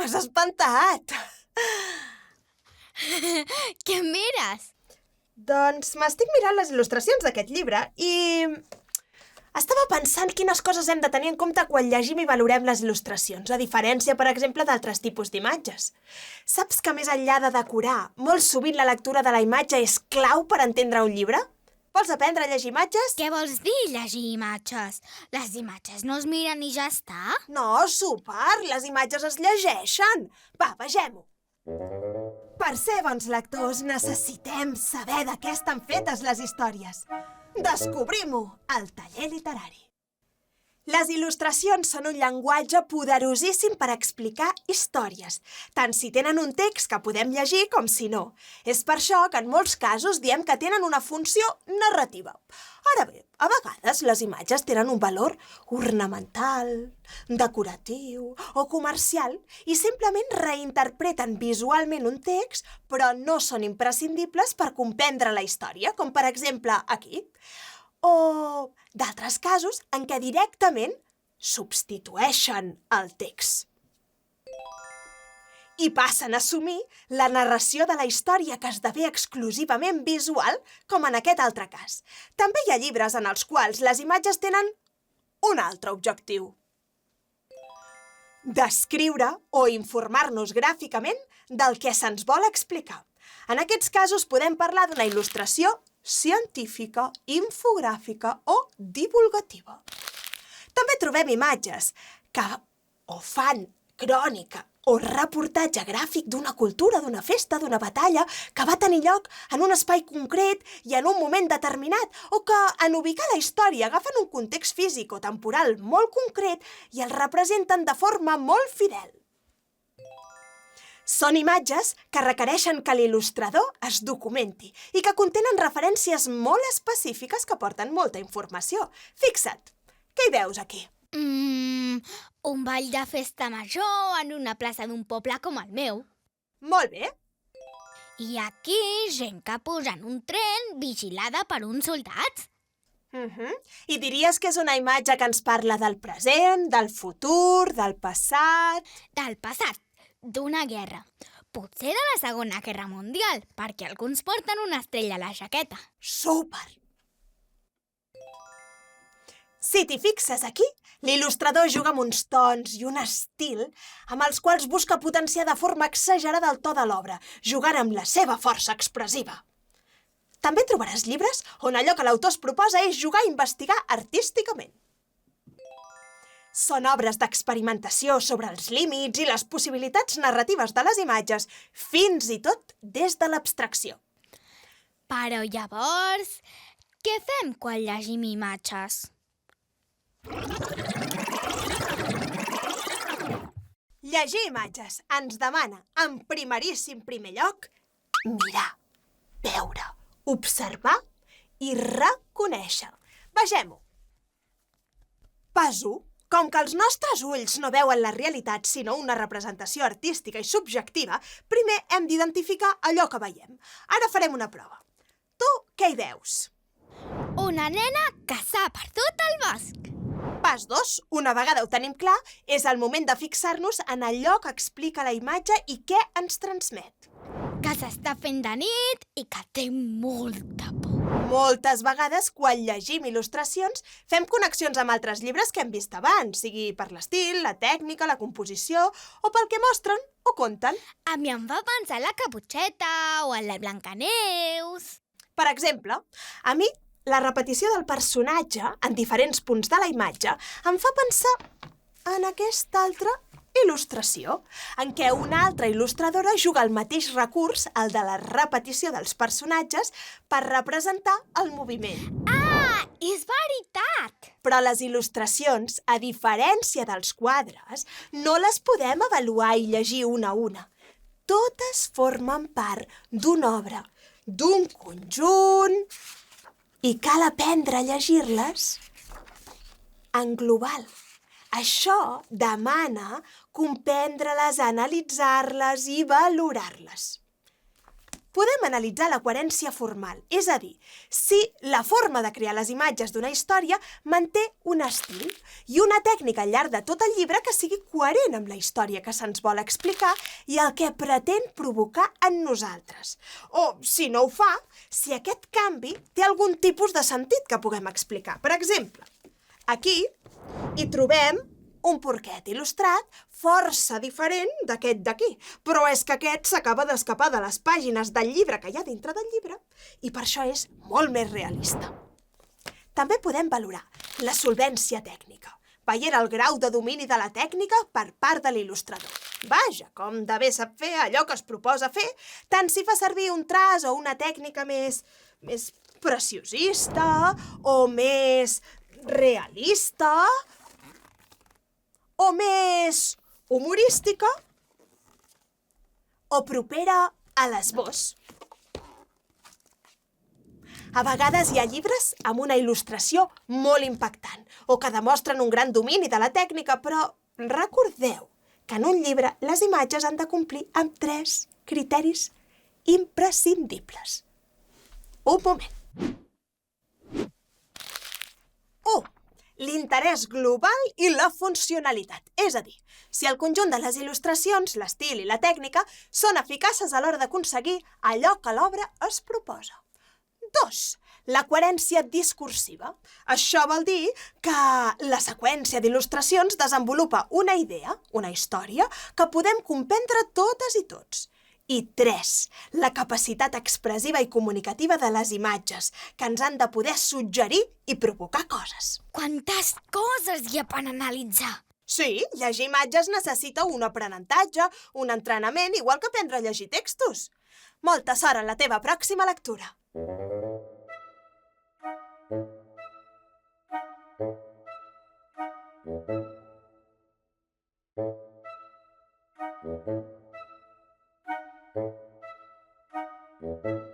M'has espantat! Què mires? Doncs m'estic mirant les il·lustracions d'aquest llibre i... estava pensant quines coses hem de tenir en compte quan llegim i valorem les il·lustracions, a diferència, per exemple, d'altres tipus d'imatges. Saps que més enllà de decorar, molt sovint la lectura de la imatge és clau per entendre un llibre? Vols aprendre a llegir imatges? Què vols dir, llegir imatges? Les imatges no es miren i ja està? No, súper, les imatges es llegeixen. Va, vegem-ho. Per ser bons lectors necessitem saber de què estan fetes les històries. Descobrim-ho al taller literari. Les il·lustracions són un llenguatge poderosíssim per explicar històries, tant si tenen un text que podem llegir com si no. És per això que en molts casos diem que tenen una funció narrativa. Ara bé, a vegades les imatges tenen un valor ornamental, decoratiu o comercial i simplement reinterpreten visualment un text, però no són imprescindibles per comprendre la història, com per exemple aquí. O d'altres casos en què directament substitueixen el text. I passen a assumir la narració de la història que esdevé exclusivament visual, com en aquest altre cas. També hi ha llibres en els quals les imatges tenen un altre objectiu. Descriure o informar-nos gràficament del que se'ns vol explicar. En aquests casos podem parlar d'una il·lustració científica, infogràfica o divulgativa. També trobem imatges que o fan crònica o reportatge gràfic d'una cultura, d'una festa, d'una batalla que va tenir lloc en un espai concret i en un moment determinat, o que en ubicar la història agafen un context físic o temporal molt concret i el representen de forma molt fidel. Són imatges que requereixen que l'il·lustrador es documenti i que contenen referències molt específiques que porten molta informació. Fixa't, què hi veus aquí? Un ball de festa major en una plaça d'un poble com el meu. Molt bé. I aquí gent que puja en un tren vigilada per uns soldats. I diries que és una imatge que ens parla del present, del futur, del passat... Del passat, d'una guerra. Potser de la Segona Guerra Mundial, perquè alguns porten una estrella a la jaqueta. Súper! Si t'hi fixes aquí, l'il·lustrador juga amb uns tons i un estil amb els quals busca potenciar de forma exagerada el to de l'obra, jugant amb la seva força expressiva. També trobaràs llibres on allò que l'autor es proposa és jugar a investigar artísticament. Són obres d'experimentació sobre els límits i les possibilitats narratives de les imatges, fins i tot des de l'abstracció. Però llavors, què fem quan llegim imatges? Llegir imatges ens demana, en primeríssim primer lloc, mirar, veure, observar i reconèixer. Vegem-ho. Pas 1. Com que els nostres ulls no veuen la realitat sinó una representació artística i subjectiva, primer hem d'identificar allò que veiem. Ara farem una prova. Tu què hi veus? Una nena que s'ha perdut al bosc. Pas 2. Una vegada ho tenim clar, és el moment de fixar-nos en allò que explica la imatge i què ens transmet. Que s'està fent de nit i que té molta por. Moltes vegades, quan llegim il·lustracions, fem connexions amb altres llibres que hem vist abans, sigui per l'estil, la tècnica, la composició o pel que mostren o conten. A mi em va pensar la Caputxeta o en la Blancaneus. Per exemple, a mi la repetició del personatge en diferents punts de la imatge em fa pensar en aquesta altra il·lustració, en què una altra il·lustradora juga el mateix recurs, el de la repetició dels personatges, per representar el moviment. Ah, és veritat! Però les il·lustracions, a diferència dels quadres, no les podem avaluar i llegir una a una. Totes formen part d'una obra, d'un conjunt, i cal aprendre a llegir-les en global. Això demana comprendre-les, analitzar-les i valorar-les. podem analitzar la coherència formal, és a dir, si la forma de crear les imatges d'una història manté un estil i una tècnica al llarg de tot el llibre que sigui coherent amb la història que se'ns vol explicar i el que pretén provocar en nosaltres. O, si no ho fa, si aquest canvi té algun tipus de sentit que puguem explicar. Per exemple, aquí hi trobem un porquet il·lustrat força diferent d'aquest d'aquí, però és que aquest s'acaba d'escapar de les pàgines del llibre que hi ha dintre del llibre i per això és molt més realista. També podem valorar la solvència tècnica, veient el grau de domini de la tècnica per part de l'il·lustrador. Vaja, com de bé sap fer allò que es proposa fer, tant si fa servir un traç o una tècnica més preciosista o més realista o més humorística o propera a l'esbós. A vegades hi ha llibres amb una il·lustració molt impactant o que demostren un gran domini de la tècnica, però recordeu que en un llibre les imatges han de complir amb 3 criteris imprescindibles. Un moment. 1. L'interès global i la funcionalitat. És a dir, si el conjunt de les il·lustracions, l'estil i la tècnica són eficaces a l'hora d'aconseguir allò que l'obra es proposa. 2. La coherència discursiva. Això vol dir que la seqüència d'il·lustracions desenvolupa una idea, una història, que podem comprendre totes i tots. I 3. La capacitat expressiva i comunicativa de les imatges, que ens han de poder suggerir i provocar coses. Quantes coses hi ha per analitzar! Sí, llegir imatges necessita un aprenentatge, un entrenament, igual que aprendre a llegir textos. Molta sort en la teva pròxima lectura. Thank you.